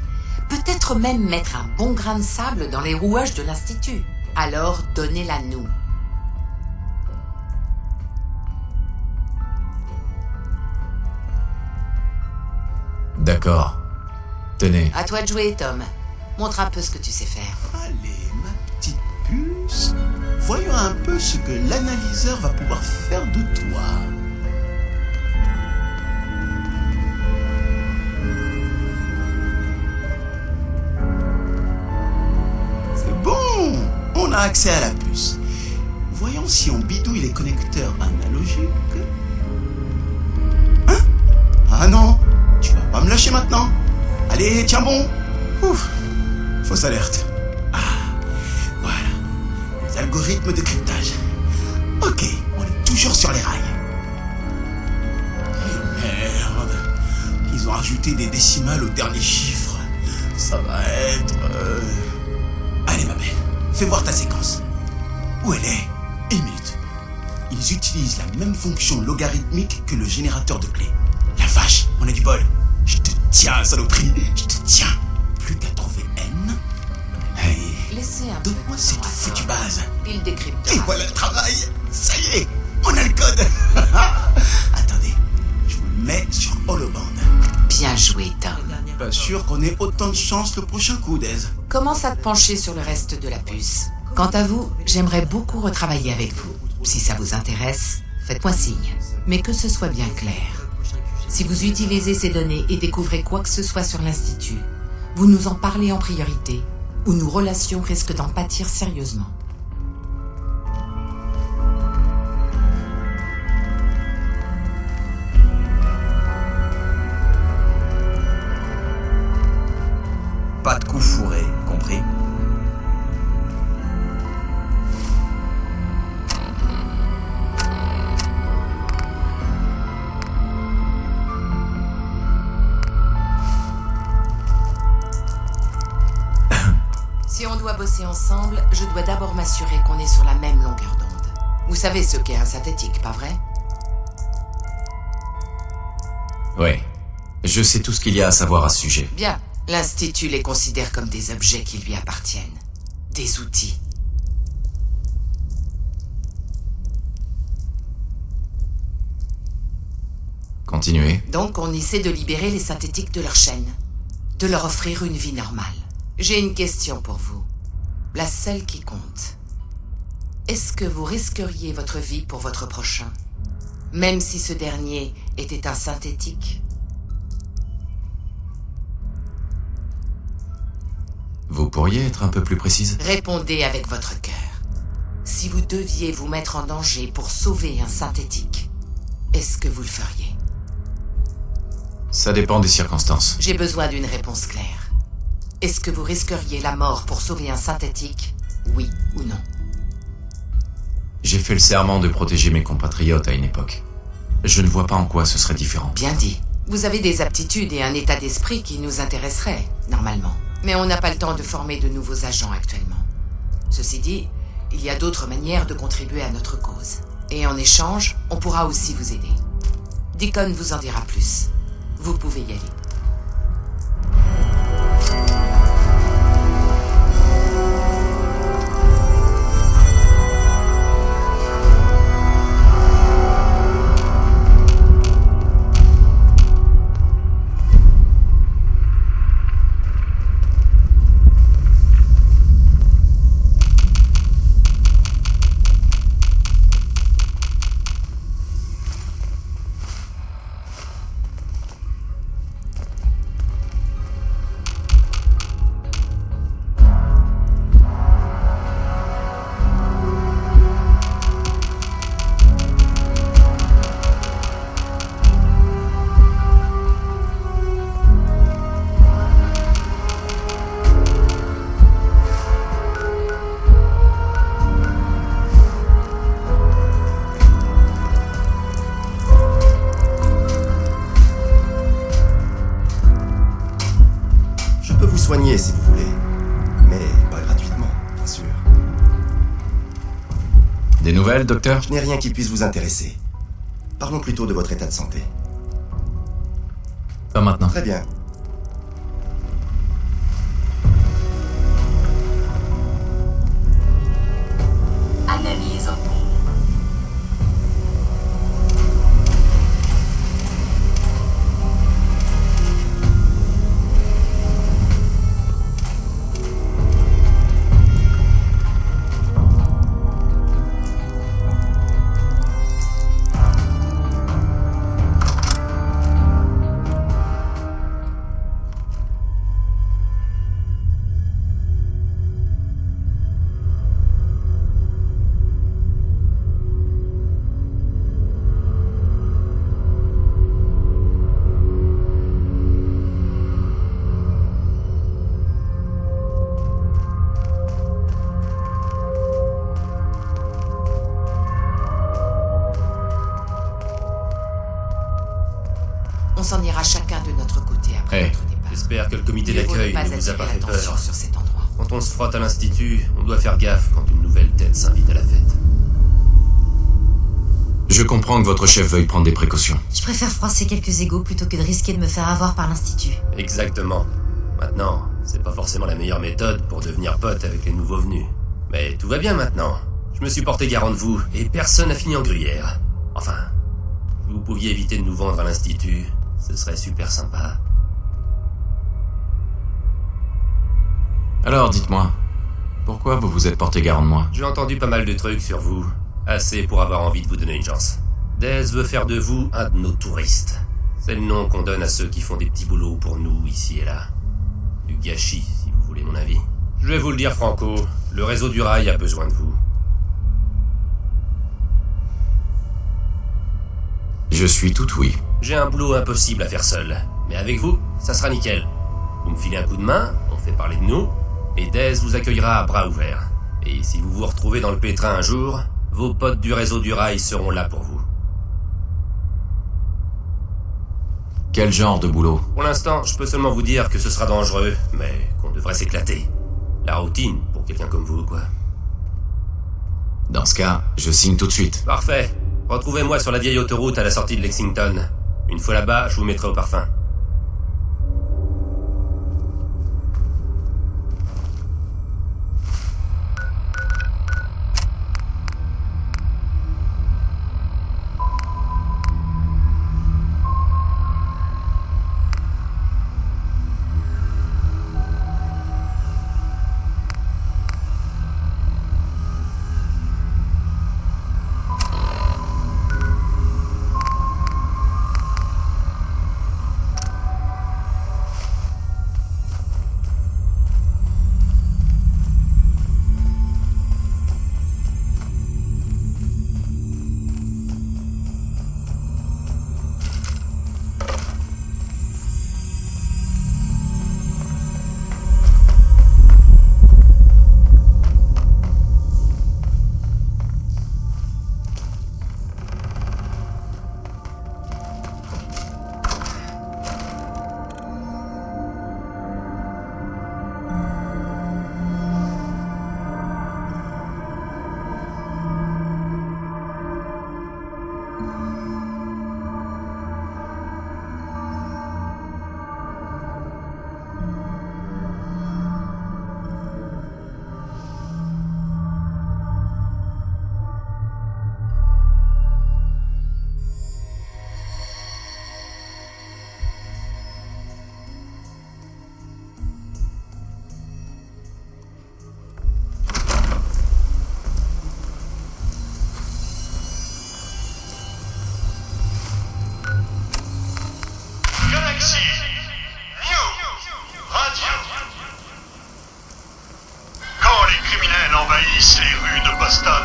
Peut-être même mettre un bon grain de sable dans les rouages de l'Institut. Alors, donnez-la nous. D'accord. Tenez. À toi de jouer, Tom. Montre un peu ce que tu sais faire. Allez, ma petite puce. Voyons un peu ce que l'analyseur va pouvoir faire de toi. C'est bon. On a accès à la puce. Voyons si on bidouille les connecteurs analogiques. Hein? Ah non, tu vas pas me lâcher maintenant. Allez, tiens bon. Ouf. Fausse alerte. Ah, voilà. Les algorithmes de cryptage. Ok, on est toujours sur les rails. Et merde. Ils ont rajouté des décimales au dernier chiffre. Ça va être... Allez ma belle, fais voir ta séquence. Où elle est? Une minute. Ils utilisent la même fonction logarithmique que le générateur de clés. La vache, on a du bol. Je te tiens, saloperie. Je te tiens. Plus qu'à trouver N. Hey, Laissez un peu. donne-moi cette foutue base. Il décryptera. Et voilà le travail. Ça y est, on a le code. Attendez, je vous le mets sur Holoband. Bien joué, Tom. Pas sûr qu'on ait autant de chance le prochain coup, Daisy. Commence à te pencher sur le reste de la puce. Quant à vous, j'aimerais beaucoup retravailler avec vous. Si ça vous intéresse, faites-moi signe. Mais que ce soit bien clair. Si vous utilisez ces données et découvrez quoi que ce soit sur l'Institut, vous nous en parlez en priorité, ou nos relations risquent d'en pâtir sérieusement. Pas de coup fourré, compris? Si on doit bosser ensemble, je dois d'abord m'assurer qu'on est sur la même longueur d'onde. Vous savez ce qu'est un synthétique, pas vrai? Ouais. Je sais tout ce qu'il y a à savoir à ce sujet. Bien. L'Institut les considère comme des objets qui lui appartiennent. Des outils. Continuez. Donc on essaie de libérer les synthétiques de leur chaîne. De leur offrir une vie normale. J'ai une question pour vous. La seule qui compte. Est-ce que vous risqueriez votre vie pour votre prochain? Même si ce dernier était un synthétique? Vous pourriez être un peu plus précise? Répondez avec votre cœur. Si vous deviez vous mettre en danger pour sauver un synthétique, est-ce que vous le feriez? Ça dépend des circonstances. J'ai besoin d'une réponse claire. Est-ce que vous risqueriez la mort pour sauver un synthétique? Oui ou non? J'ai fait le serment de protéger mes compatriotes à une époque. Je ne vois pas en quoi ce serait différent. Bien dit. Vous avez des aptitudes et un état d'esprit qui nous intéresseraient, normalement. Mais on n'a pas le temps de former de nouveaux agents actuellement. Ceci dit, il y a d'autres manières de contribuer à notre cause. Et en échange, on pourra aussi vous aider. Deacon vous en dira plus. Vous pouvez y aller. nouvelles, docteur? Je n'ai rien qui puisse vous intéresser. Parlons plutôt de votre état de santé. Pas maintenant. Très bien. Analyse en cours. On s'en ira chacun de notre côté après Hey. notre départ. J'espère que le comité Mieux vaut d'accueil ne pas ne vous a attirer pas fait l'attention peur. sur cet endroit. Quand on se frotte à l'institut, on doit faire gaffe quand une nouvelle tête s'invite à la fête. Je comprends que votre chef veuille prendre des précautions. Je préfère froisser quelques égos plutôt que de risquer de me faire avoir par l'Institut. Exactement. Maintenant, c'est pas forcément la meilleure méthode pour devenir pote avec les nouveaux venus. Mais tout va bien maintenant. Je me suis porté garant de vous, et personne n'a fini en gruyère. Enfin, si vous pouviez éviter de nous vendre à l'Institut, ce serait super sympa. Alors, dites-moi, pourquoi vous vous êtes porté garant de moi? J'ai entendu pas mal de trucs sur vous. Assez pour avoir envie de vous donner une chance. Dez veut faire de vous un de nos touristes. C'est le nom qu'on donne à ceux qui font des petits boulots pour nous, ici et là. Du gâchis, si vous voulez mon avis. Je vais vous le dire franco, le réseau du rail a besoin de vous. Je suis tout oui. J'ai un boulot impossible à faire seul. Mais avec vous, ça sera nickel. Vous me filez un coup de main, on fait parler de nous, et Dez vous accueillera à bras ouverts. Et si vous vous retrouvez dans le pétrin un jour, vos potes du réseau du rail seront là pour vous. Quel genre de boulot? Pour l'instant, je peux seulement vous dire que ce sera dangereux, mais qu'on devrait s'éclater. La routine, pour quelqu'un comme vous, quoi. Dans ce cas, je signe tout de suite. Parfait. Retrouvez-moi sur la vieille autoroute à la sortie de Lexington. Une fois là-bas, je vous mettrai au parfum. envahissent les rues de Boston.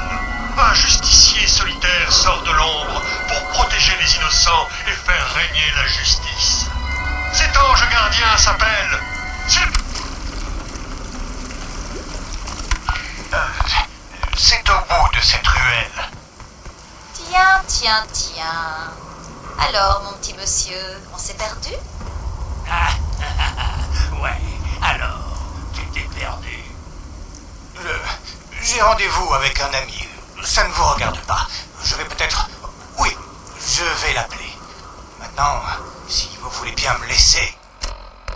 Un justicier solitaire sort de l'ombre pour protéger les innocents et faire régner la justice. Cet ange gardien s'appelle... C'est au bout de cette ruelle. Tiens. Alors, mon petit monsieur, on s'est perdu? Ouais, alors, tu t'es perdu. J'ai rendez-vous avec un ami. ça ne vous regarde pas. Je vais peut-être... Oui, je vais l'appeler. Maintenant, si vous voulez bien me laisser...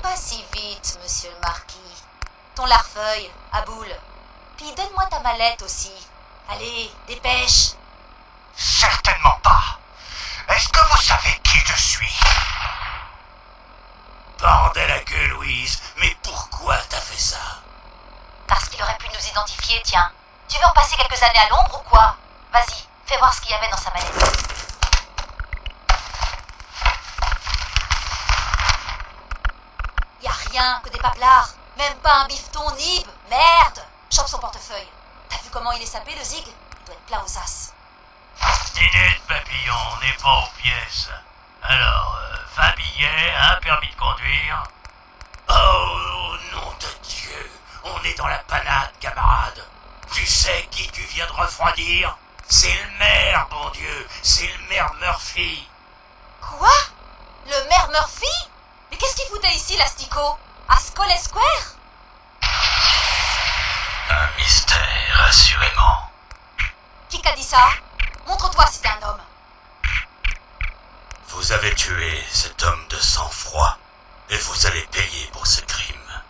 Pas si vite, monsieur le marquis. Ton larfeuille, à boule. Puis donne-moi ta mallette aussi. Allez, dépêche. Certainement pas. Est-ce que vous savez qui je suis? Bordel à queue, Louise. Mais pourquoi t'as fait ça? Parce qu'il aurait pu nous identifier, tiens. Tu veux repasser quelques années à l'ombre ou quoi? Vas-y, fais voir ce qu'il y avait dans sa mallette. Y a rien que des paplards. Même pas un bifton nib. Merde! Chope son portefeuille. T'as vu comment il est sapé, le zig? Il doit être plein aux as. Dinette Papillon, on n'est pas aux pièces. Alors, 20 billets, un permis de conduire. Oh, nom de Dieu. On est dans la panade, camarade. Tu sais qui tu viens de refroidir? C'est le maire, bon Dieu. C'est le maire Murphy. Quoi? Le maire Murphy? Mais qu'est-ce qu'il foutait ici, l'asticot? À Skull Square? Un mystère, assurément. Qui qu'a dit ça? Montre-toi si t'es un homme. Vous avez tué cet homme de sang-froid, et vous allez payer pour ce crime.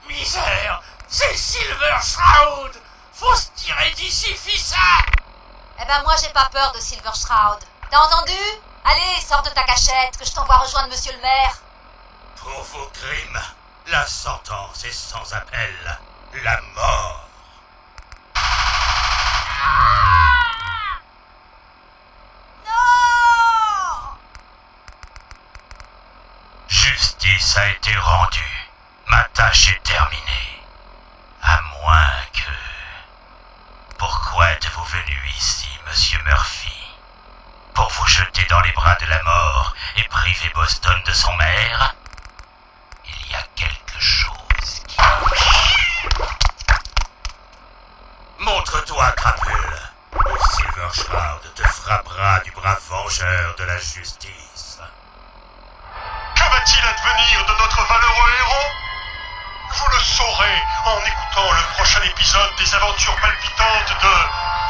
Misère! C'est Silver Shroud! Faut se tirer d'ici, fissa! Eh ben moi j'ai pas peur de Silver Shroud. T'as entendu? Allez, sors de ta cachette, que je t'envoie rejoindre monsieur le maire. Pour vos crimes, la sentence est sans appel. La mort. Justice a été rendue. Ma tâche est terminée. À moins que... Pourquoi êtes-vous venu ici, monsieur Murphy? Pour vous jeter dans les bras de la mort et priver Boston de son maire? Il y a quelque chose qui... Montre-toi, crapule. Le Silver Shroud te frappera du bras vengeur de la justice. Que va-t-il advenir de notre valeureux héros? Vous le saurez en écoutant le prochain épisode des aventures palpitantes de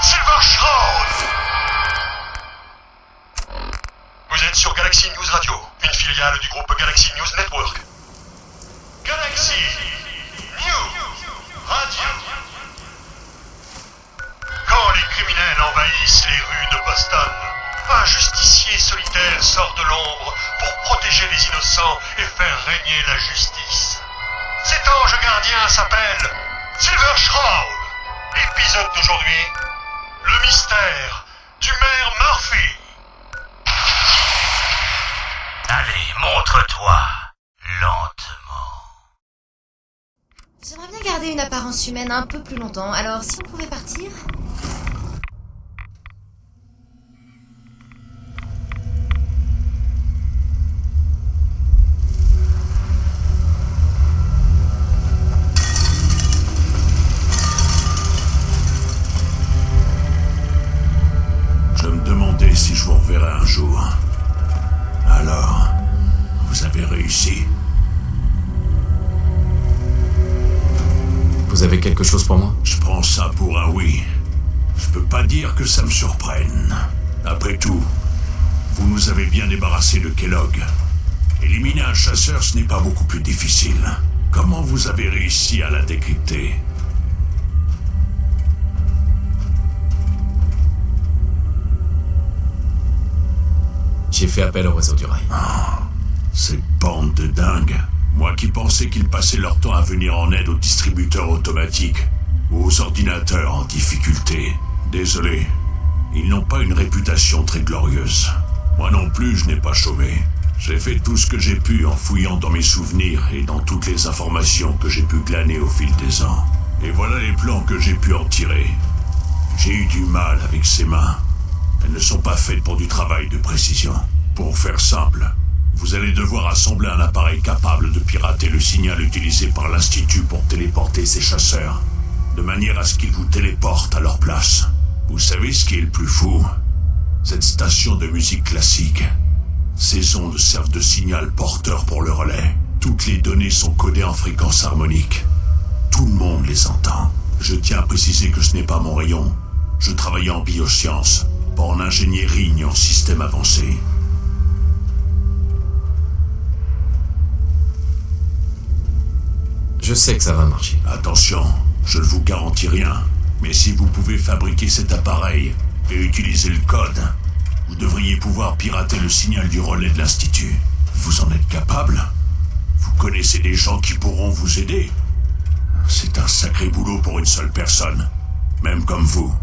Silver Shroud. Vous êtes sur Galaxy News Radio, une filiale du groupe Galaxy News Network. Galaxy News Radio. Quand les criminels envahissent les rues de Boston, un justicier solitaire sort de l'ombre pour protéger les innocents et faire régner la justice. Cet ange gardien s'appelle Silver Shroud. Épisode d'aujourd'hui, le mystère du maire Murphy. Allez, montre-toi, lentement. J'aimerais bien garder une apparence humaine un peu plus longtemps, alors si on pouvait partir... Je me demandais si je vous reverrais un jour. Alors, vous avez réussi. Vous avez quelque chose pour moi? Je prends ça pour un oui. Je peux pas dire que ça me surprenne. Après tout, vous nous avez bien débarrassé de Kellogg. Éliminer un chasseur, ce n'est pas beaucoup plus difficile. Comment vous avez réussi à la décrypter? J'ai fait appel au réseau du rail. Ah, cette bande de dingues. Moi qui pensais qu'ils passaient leur temps à venir en aide aux distributeurs automatiques ou aux ordinateurs en difficulté. Désolé, ils n'ont pas une réputation très glorieuse. Moi non plus, je n'ai pas chômé. J'ai fait tout ce que j'ai pu en fouillant dans mes souvenirs et dans toutes les informations que j'ai pu glaner au fil des ans. Et voilà les plans que j'ai pu en tirer. J'ai eu du mal avec ces mains. Elles ne sont pas faites pour du travail de précision. Pour faire simple, vous allez devoir assembler un appareil capable de pirater le signal utilisé par l'Institut pour téléporter ces chasseurs, de manière à ce qu'ils vous téléportent à leur place. Vous savez ce qui est le plus fou? Cette station de musique classique. Ces ondes servent de signal porteur pour le relais. Toutes les données sont codées en fréquence harmonique. Tout le monde les entend. Je tiens à préciser que ce n'est pas mon rayon, Je travaillais en biosciences, pas en ingénierie ni en système avancé. Je sais que ça va marcher. Attention, je ne vous garantis rien, mais si vous pouvez fabriquer cet appareil et utiliser le code, vous devriez pouvoir pirater le signal du relais de l'Institut. Vous en êtes capable? Vous connaissez des gens qui pourront vous aider? C'est un sacré boulot pour une seule personne, même comme vous.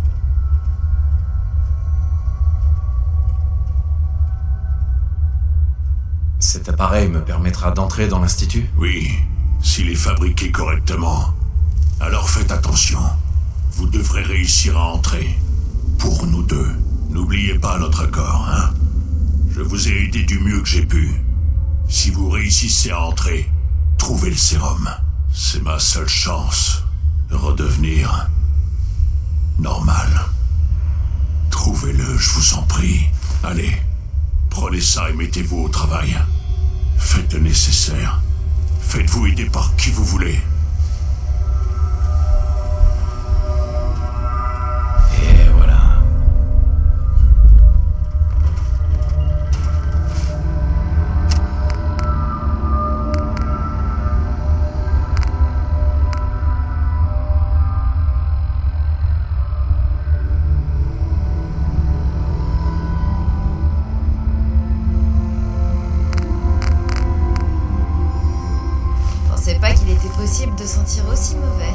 Cet appareil me permettra d'entrer dans l'Institut? Oui, s'il est fabriqué correctement. Alors faites attention. Vous devrez réussir à entrer. Pour nous deux. N'oubliez pas notre accord, hein? Je vous ai aidé du mieux que j'ai pu. Si vous réussissez à entrer, trouvez le sérum. C'est ma seule chance de redevenir normal. Trouvez-le, je vous en prie. Allez, prenez ça et mettez-vous au travail. Faites le nécessaire. Faites-vous aider par qui vous voulez. Et voilà. Je pensais pas qu'il était possible de sentir aussi mauvais.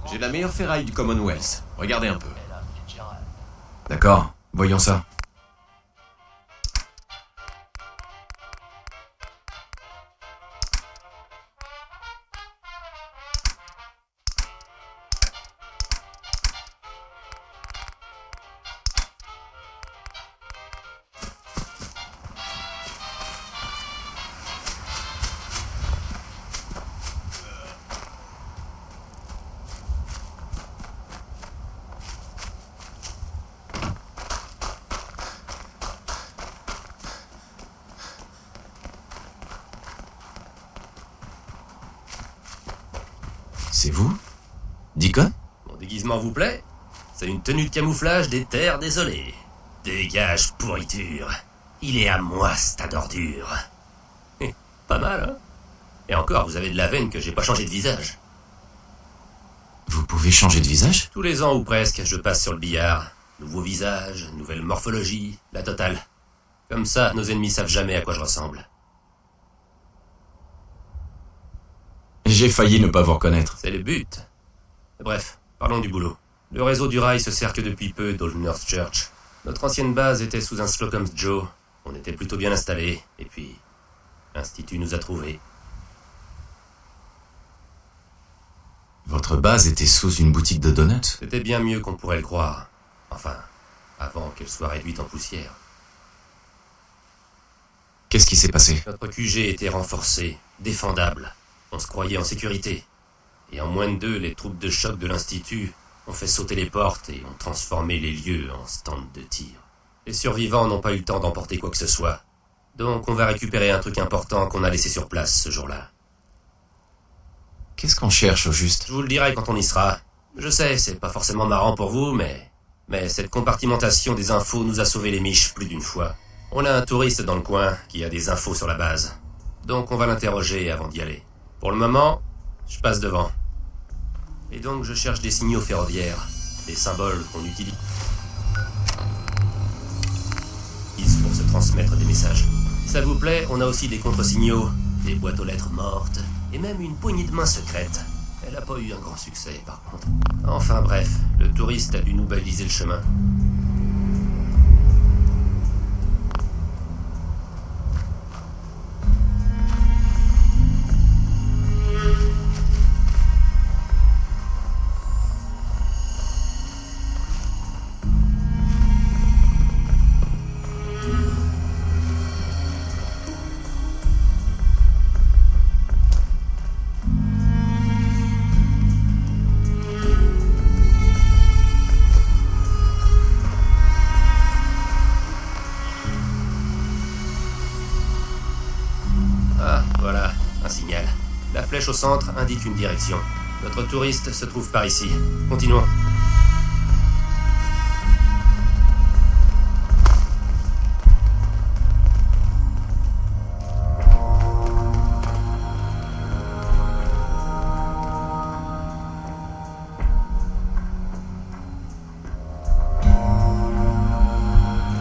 J'ai la meilleure ferraille du Commonwealth. Regardez un peu. D'accord, voyons ça. C'est vous? Deacon? Mon déguisement vous plaît? C'est une tenue de camouflage des terres désolées. Dégage, pourriture. Il est à moi, ce tas d'ordures. Pas mal, hein? Et encore, vous avez de la veine que j'ai pas changé de visage. Vous pouvez changer de visage? Tous les ans ou presque, je passe sur le billard. Nouveau visage, nouvelle morphologie, la totale. Comme ça, nos ennemis savent jamais à quoi je ressemble. J'ai failli ne pas vous reconnaître. C'est le but. Bref, parlons du boulot. Le réseau du rail se sert que depuis peu d'Old North Church. Notre ancienne base était sous un Slocum's Joe. On était plutôt bien installés. Et puis, l'Institut nous a trouvés. Votre base était sous une boutique de donuts? C'était bien mieux qu'on pourrait le croire. Enfin, avant qu'elle soit réduite en poussière. Qu'est-ce qui s'est passé? Notre QG était renforcé, défendable. On se croyait en sécurité. Et en moins de 2, les troupes de choc de l'Institut ont fait sauter les portes et ont transformé les lieux en stand de tir. Les survivants n'ont pas eu le temps d'emporter quoi que ce soit. Donc on va récupérer un truc important qu'on a laissé sur place ce jour-là. Qu'est-ce qu'on cherche au juste? Je vous le dirai quand on y sera. Je sais, c'est pas forcément marrant pour vous, mais cette compartimentation des infos nous a sauvé les miches plus d'une fois. On a un touriste dans le coin qui a des infos sur la base. Donc on va l'interroger avant d'y aller. Pour le moment, je passe devant. Et donc je cherche des signaux ferroviaires, des symboles qu'on utilise pour se transmettre des messages. Si ça vous plaît, on a aussi des contre-signaux, des boîtes aux lettres mortes, et même une poignée de main secrète. Elle a pas eu un grand succès, par contre. Enfin bref, le touriste a dû nous baliser le chemin. Voilà, un signal. La flèche au centre indique une direction. Notre touriste se trouve par ici. Continuons.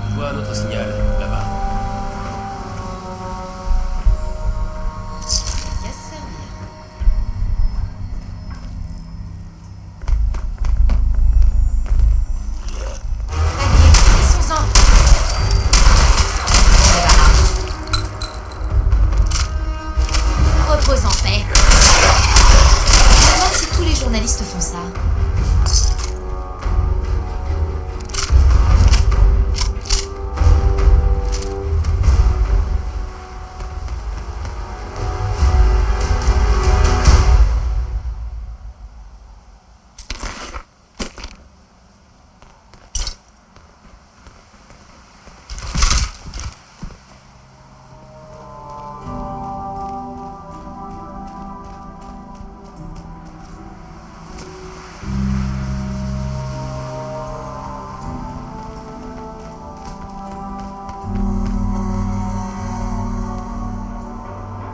Je vois notre signal, là-bas. Repose en paix. Je me demande si tous les journalistes font ça.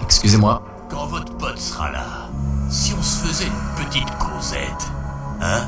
Excusez-moi. Quand votre pote sera là, si on se faisait une petite causette, hein?